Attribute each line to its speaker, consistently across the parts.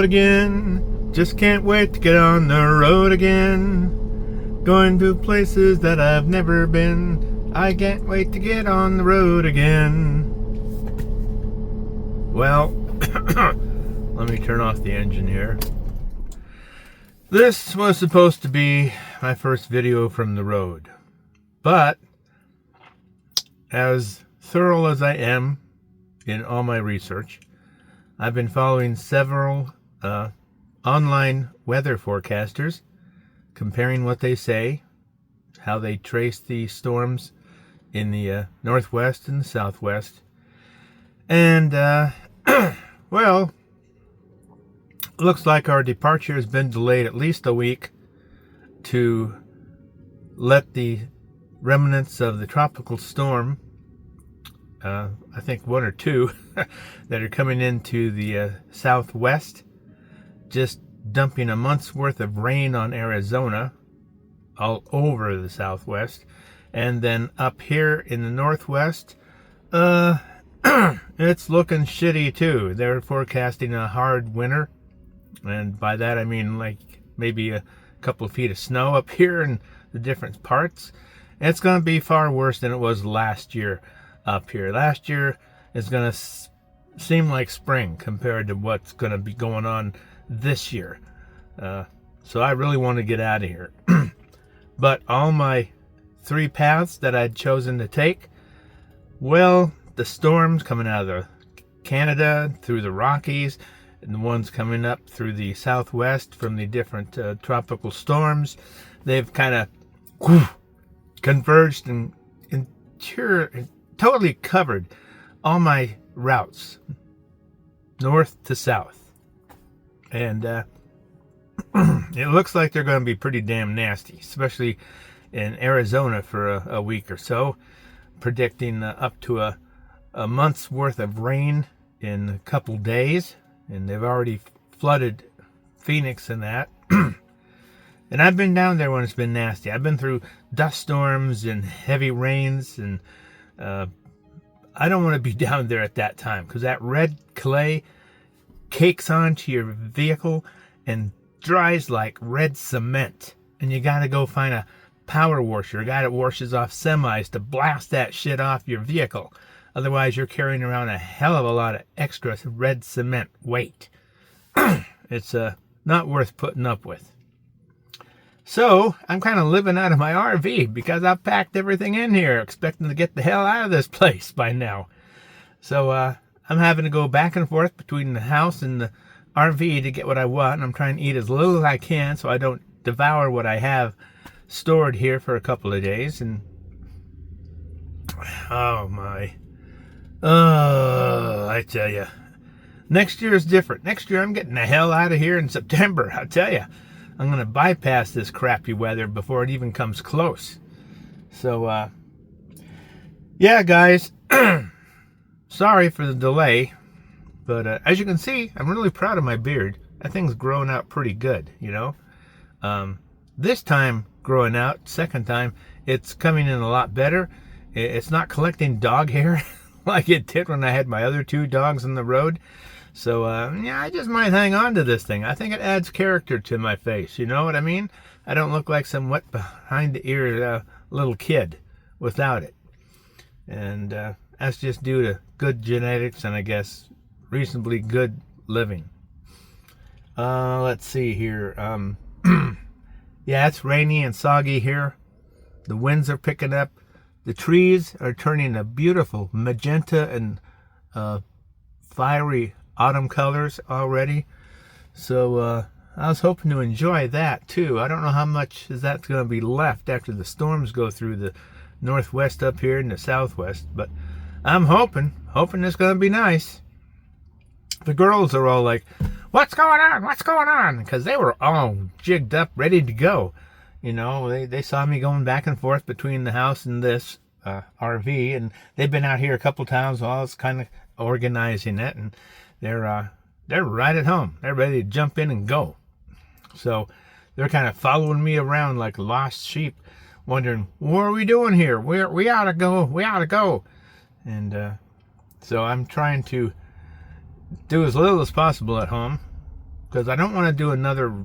Speaker 1: again. Just can't wait to get on the road again. Going to places that I've never been. I can't wait to get on the road again. Well, let me turn off the engine here. This was supposed to be my first video from the road, but as thorough as I am in all my research, I've been following several online weather forecasters, comparing what they say, how they trace the storms in the northwest and the southwest, and well, looks like our departure has been delayed at least a week to let the remnants of the tropical storm, I think one or two, that are coming into the southwest, just dumping a month's worth of rain on Arizona, all over the southwest, and then up here in the northwest, it's looking shitty too. They're forecasting a hard winter. And by that I mean like maybe a couple of feet of snow up here in the different parts. It's going to be far worse than it was last year up here. Last year is going to seem like spring compared to what's going to be going on this year. So I really want to get out of here. But all my 3 paths that I'd chosen to take, well, the storms coming out of Canada through the Rockies, and the ones coming up through the southwest from the different tropical storms, they've kind of converged and totally covered all my routes, north to south. And it looks like they're going to be pretty damn nasty, especially in Arizona for a week or so, predicting up to a month's worth of rain in a couple days. And they've already flooded Phoenix and that. And I've been down there when it's been nasty. I've been through dust storms and heavy rains, and I don't want to be down there at that time, because that red clay cakes onto your vehicle and dries like red cement. And you got to go find a power washer, a guy that washes off semis, to blast that shit off your vehicle. Otherwise, you're carrying around a hell of a lot of extra red cement weight. It's not worth putting up with. So, I'm kind of living out of my RV because I've packed everything in here, expecting to get the hell out of this place by now. So, I'm having to go back and forth between the house and the RV to get what I want. And I'm trying to eat as little as I can so I don't devour what I have stored here for a couple of days. And oh my... I tell you, next year is different. Next year I'm getting the hell out of here in September. I tell you, I'm going to bypass this crappy weather before it even comes close. So, yeah, guys, sorry for the delay, but as you can see, I'm really proud of my beard. That thing's growing out pretty good, you know. This time growing out, second time, it's coming in a lot better. It's not collecting dog hair like it did when I had my other 2 dogs on the road. So, yeah, I just might hang on to this thing. I think it adds character to my face, you know what I mean? I don't look like some wet behind the ear little kid without it. And that's just due to good genetics and I guess reasonably good living. Let's see here. Yeah, it's rainy and soggy here. The winds are picking up. The trees are turning a beautiful magenta and fiery autumn colors already. So I was hoping to enjoy that too. I don't know how much is that's going to be left after the storms go through the northwest up here and the southwest. But I'm hoping it's going to be nice. The girls are all like, "What's going on? What's going on?" Because they were all jigged up, ready to go. You know, they saw me going back and forth between the house and this RV, and they've been out here a couple times while I was kind of organizing it, and they're right at home. They're ready to jump in and go. So they're kind of following me around like lost sheep, wondering, what are we doing here? We ought to go. And so I'm trying to do as little as possible at home. because I don't want to do another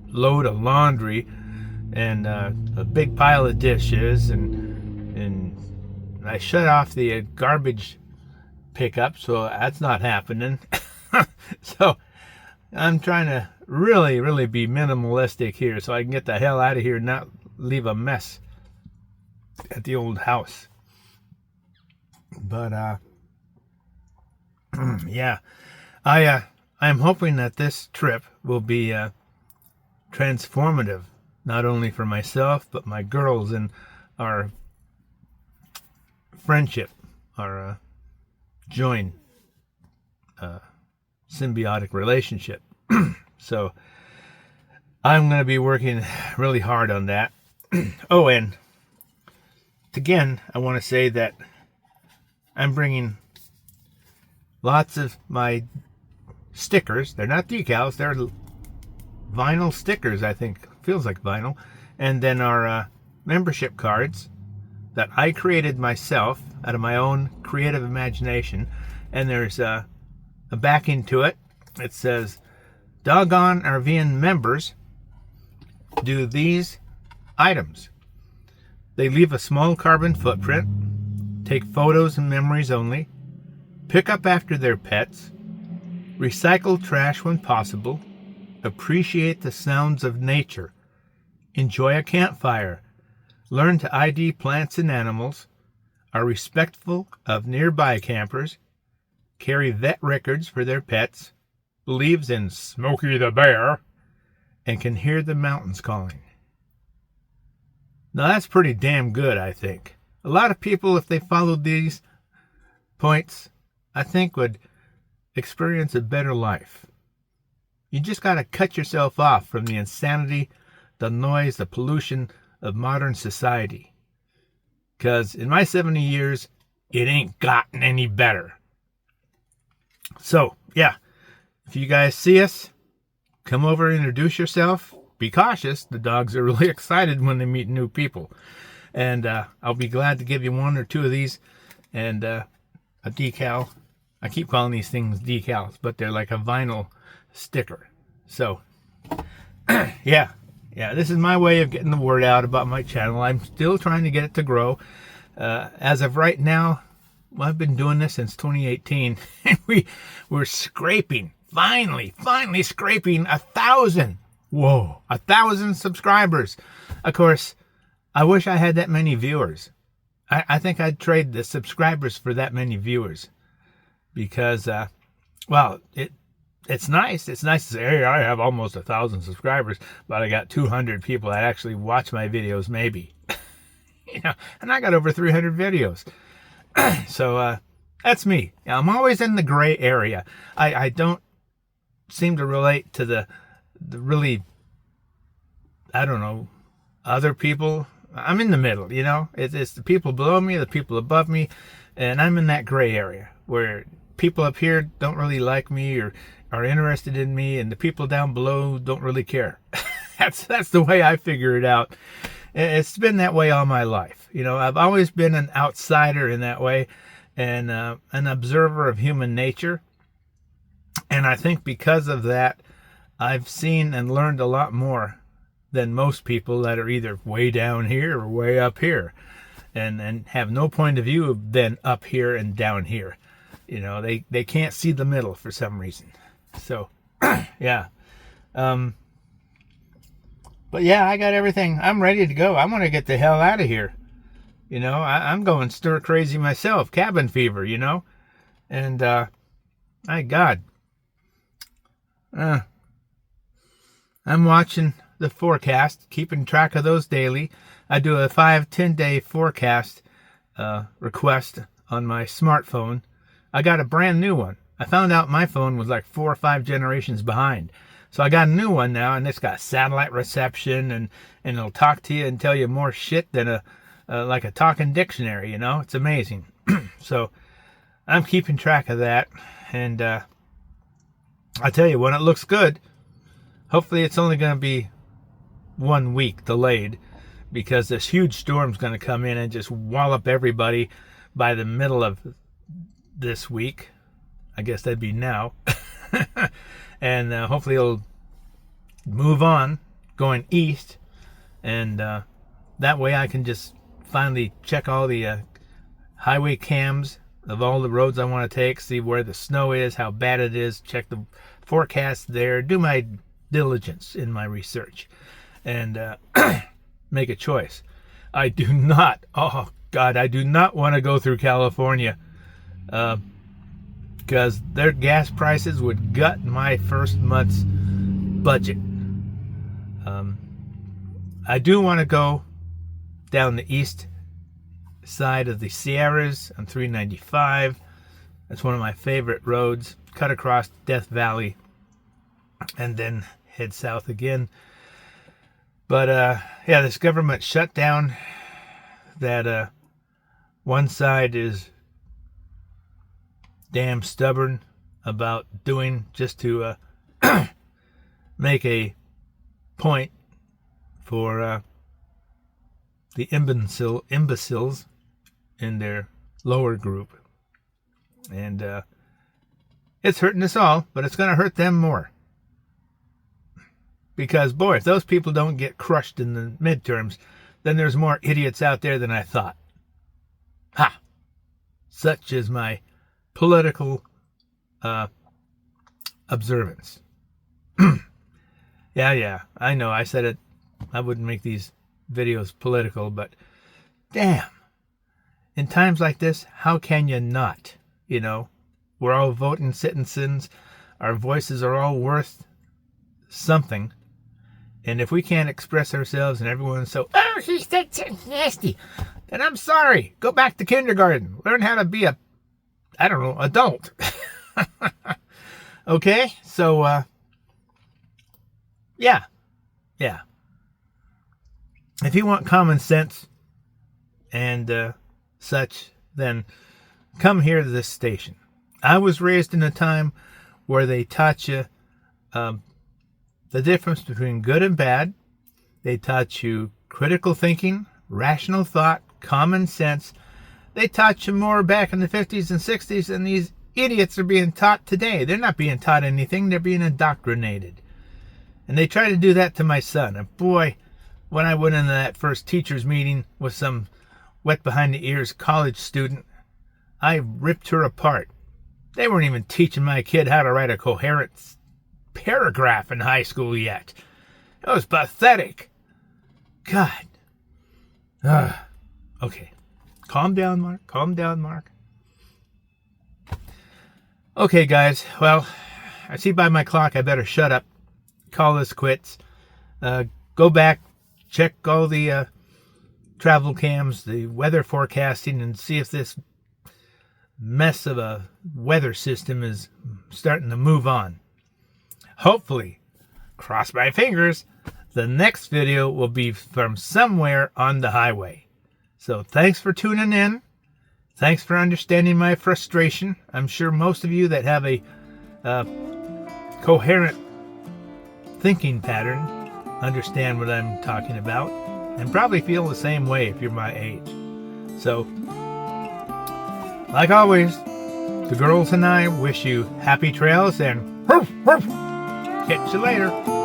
Speaker 1: load of laundry and a big pile of dishes, and I shut off the garbage pickup, so that's not happening. So I'm trying to really be minimalistic here so I can get the hell out of here and not leave a mess at the old house. But yeah, I'm hoping that this trip will be transformative, not only for myself but my girls and our friendship, our joint symbiotic relationship. So I'm going to be working really hard on that. Oh, and again, I want to say that I'm bringing lots of my stickers. They're not decals, they're vinyl stickers, I think. Feels like vinyl. And then our membership cards that I created myself out of my own creative imagination. And there's a backing to it. It says, "Doggone RV'N members do these items. They leave a small carbon footprint, take photos and memories only, pick up after their pets, recycle trash when possible, appreciate the sounds of nature, enjoy a campfire, learn to ID plants and animals, are respectful of nearby campers, carry vet records for their pets, believes in Smokey the Bear, and can hear the mountains calling." Now that's pretty damn good, I think. A lot of people, if they followed these points, I think would experience a better life. You just got to cut yourself off from the insanity, the noise, the pollution of modern society. Because in my 70 years, it ain't gotten any better. So, yeah, if you guys see us, come over, introduce yourself. Be cautious. The dogs are really excited when they meet new people. And I'll be glad to give you one or two of these and a decal. I keep calling these things decals, but they're like a vinyl sticker. So, yeah, this is my way of getting the word out about my channel. I'm still trying to get it to grow. As of right now, well, I've been doing this since 2018, and we're scraping, finally scraping 1,000. Whoa, 1,000 subscribers. Of course, I wish I had that many viewers. I think I'd trade the subscribers for that many viewers. Because, well, it's nice. It's nice to say, hey, I have almost 1,000 subscribers, but I got 200 people that actually watch my videos, maybe. You know, and I got over 300 videos. So, that's me. I'm always in the gray area. I don't seem to relate to the really, I don't know, other people. I'm in the middle, you know. It's the people below me, the people above me, and I'm in that gray area where people up here don't really like me or are interested in me, and the people down below don't really care. That's the way I figure it out. It's been that way all my life. You know, I've always been an outsider in that way, and an observer of human nature. And I think because of that, I've seen and learned a lot more than most people that are either way down here or way up here, and have no point of view than up here and down here. You know, they can't see the middle for some reason. So, yeah. But yeah, I got everything. I'm ready to go. I want to get the hell out of here. You know, I'm going stir crazy myself. Cabin fever, you know. And, my God. I'm watching the forecast, keeping track of those daily. I do a 5-10 day forecast request on my smartphone. I got a brand new one. I found out my phone was like 4 or 5 generations behind. So I got a new one now, and it's got satellite reception, and it'll talk to you and tell you more shit than like a talking dictionary, you know? It's amazing. So I'm keeping track of that, and I tell you, when it looks good, hopefully it's only going to be 1 week delayed, because this huge storm's going to come in and just wallop everybody by the middle of this week. I guess that'd be now. and hopefully it'll move on going east, and that way I can just finally check all the highway cams of all the roads I want to take, see where the snow is, how bad it is, check the forecast there, do my diligence in my research, and make a choice. I do not, oh God, I do not want to go through California, because their gas prices would gut my first month's budget. I do want to go down the east side of the Sierras on 395. That's one of my favorite roads. Cut across Death Valley and then head south again. But yeah, this government shutdown, that one side is damn stubborn about doing just to make a point for the imbeciles in their lower group. And it's hurting us all, but it's going to hurt them more. Because, boy, if those people don't get crushed in the midterms, then there's more idiots out there than I thought. Ha! Such is my political observance. Yeah, I know, I said it. I wouldn't make these videos political, but damn. In times like this, how can you not? You know, we're all voting citizens. Our voices are all worth something. And if we can't express ourselves and everyone's so, oh, he's so nasty, then I'm sorry. Go back to kindergarten. Learn how to be a, I don't know, adult. Okay? So, yeah. If you want common sense and such, then come here to this station. I was raised in a time where they taught you the difference between good and bad. They taught you critical thinking, rational thought, common sense. They taught you more back in the 50s and 60s than these idiots are being taught today. They're not being taught anything. They're being indoctrinated. And they try to do that to my son. And boy, when I went into that first teacher's meeting with some wet behind the ears college student, I ripped her apart. They weren't even teaching my kid how to write a coherent paragraph in high school yet. It was pathetic. God. Okay. Calm down, Mark. Calm down, Mark. Okay, guys. Well, I see by my clock I better shut up. Call this quits. Go back, check all the travel cams, the weather forecasting, and see if this mess of a weather system is starting to move on. Hopefully, cross my fingers, the next video will be from somewhere on the highway. So thanks for tuning in. Thanks for understanding my frustration. I'm sure most of you that have a coherent thinking pattern understand what I'm talking about and probably feel the same way if you're my age. So, like always, the girls and I wish you happy trails and catch you later.